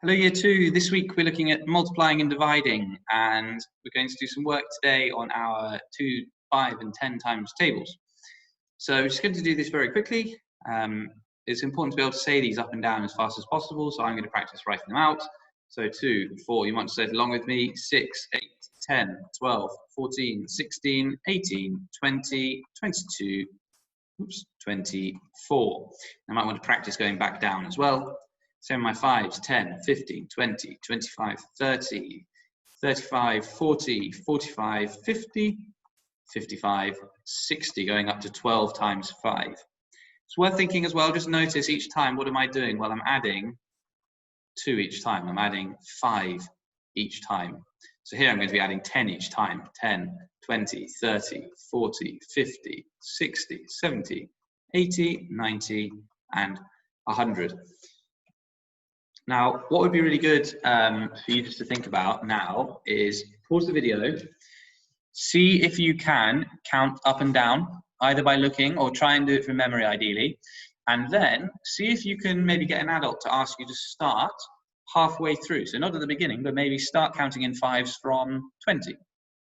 Hello Year 2, this week we're looking at multiplying and dividing, and we're going to do some work today on our 2, 5 and 10 times tables. So we're just going to do this very quickly. It's important to be able to say these up and down as fast as possible, so I'm going to practice writing them out. So 2, 4, you want to say it along with me, 6, 8, 10, 12, 14, 16, 18, 20, 22, 24. I might want to practice going back down as well. So my 5s, 10, 15, 20, 25, 30, 35, 40, 45, 50, 55, 60, going up to 12 times 5. It's worth thinking as well, just notice each time, what am I doing? Well, I'm adding 2 each time. I'm adding 5 each time. So here I'm going to be adding 10 each time. 10, 20, 30, 40, 50, 60, 70, 80, 90, and 100. Now, what would be really good for you just to think about now is pause the video, see if you can count up and down, either by looking or try and do it from memory ideally, and then see if you can maybe get an adult to ask you to start halfway through. So not at the beginning, but maybe start counting in 5s from 20.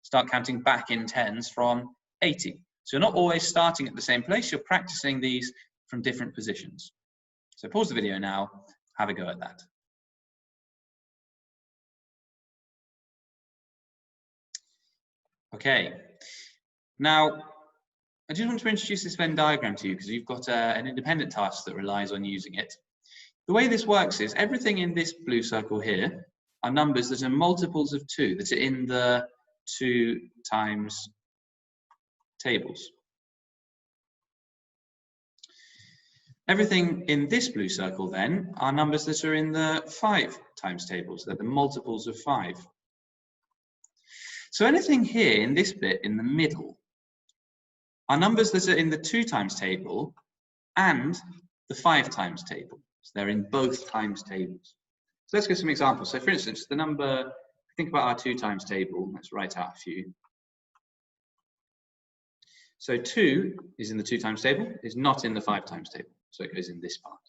Start counting back in 10s from 80. So you're not always starting at the same place, you're practicing these from different positions. So pause the video now. Have a go at that. Okay, now I just want to introduce this Venn diagram to you because you've got an independent task that relies on using it. The way this works is everything in this blue circle here are numbers that are multiples of 2, that are in the 2 times tables. Everything in this blue circle then are numbers that are in the 5 times tables, they're the multiples of 5. So anything here in this bit in the middle are numbers that are in the 2 times table and the 5 times table. So they're in both times tables. So let's go some examples. So for instance, the number, think about our 2 times table, let's write out a few. So 2 is in the 2 times table, is not in the 5 times table. So it goes in this part.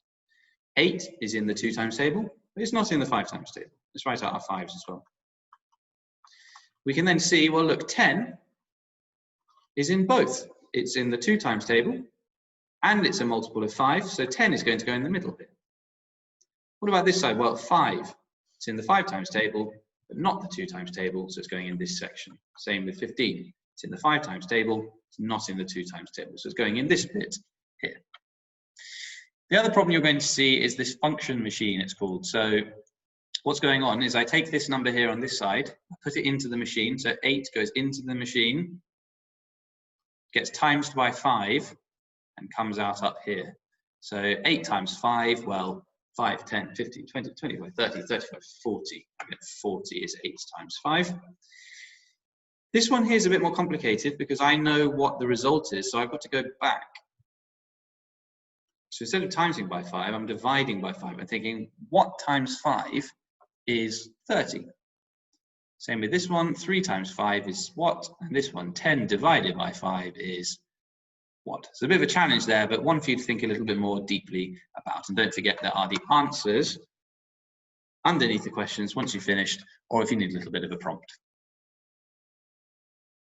8 is in the 2 times table, but it's not in the 5 times table. Let's write out our 5s as well. We can then see, well, look, 10 is in both. It's in the 2 times table, and it's a multiple of 5, so 10 is going to go in the middle here. What about this side? Well, 5, it's in the 5 times table, but not the 2 times table, so it's going in this section. Same with 15. It's in the 5 times table, it's not in the 2 times table, so it's going in this bit here. The other problem you're going to see is this function machine, it's called. So what's going on is I take this number here on this side, I put it into the machine, so 8 goes into the machine, gets times by 5, and comes out up here. So 8 times 5, well, 5, 10, 15, 20, 25, 30, 35, 40. I get 40 is 8 times 5. This one here is a bit more complicated because I know what the result is, so I've got to go back. So instead of timesing by 5, I'm dividing by 5. I'm thinking, what times 5 is 30? Same with this one, 3 times 5 is what? And this one, 10 divided by 5 is what? So a bit of a challenge there, but one for you to think a little bit more deeply about. And don't forget there are the answers underneath the questions once you've finished, or if you need a little bit of a prompt.